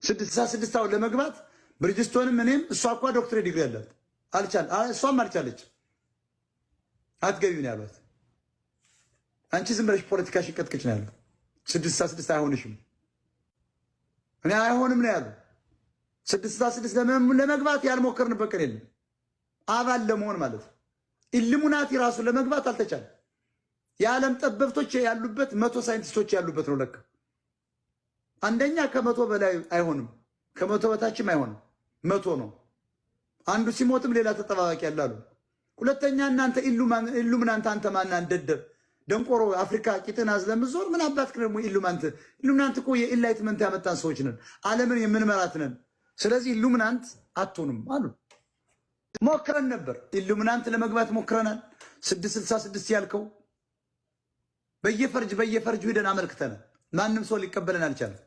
66 አሁን ለመግባት ብሪጅስቶንም እኔም እሷ እኮ ዶክትሬት ዲግሪ ያላት እሷም አልቻለች። አትገቢው ነው ያሏት። አንቺ ዝም ብለሽ ፖለቲካ ሽቀጥቅጭ ነው ያለው። 66 አይሆንሽም። እኔ አይሆንም ነው ያለው። 66 ለመግባት ያልሞከርንበት ቀን የለም። አባል ለመሆን ማለት ነው። ኢሉሚናቲ ራሱ ለመግባት አልተቻለም። የዓለም ጠበብቶች ያሉበት 100 ሳይንቲስቶች ያሉበት ነው ለካ። አንደኛ ከ100 በላይ አይሆንም፣ ከ100 በታችም አይሆንም። 100 ነው። አንዱ ሲሞትም ሌላ ተጠባባቂ ያላሉ። ሁለተኛ እናንተ ኢሉሚናንት አንተ ማና እንደደብ ደንቆሮ አፍሪካ ቂጥን አዝለምዞር ምን አባትክ ደግሞ ኢሉሚናንት እኮ የኢንላይትመንት ያመጣን ሰዎች ነን። ዓለምን የምንመራት ነን። ስለዚህ ኢሉሚናንት አትሆንም አሉ። ሞክረን ነበር። ኢሉሚናንት ለመግባት ሞክረናል። 666 ያልከው በየፈርጅ ሄደን አመልክተናል። ማንም ሰው ሊቀበለን አልቻለም።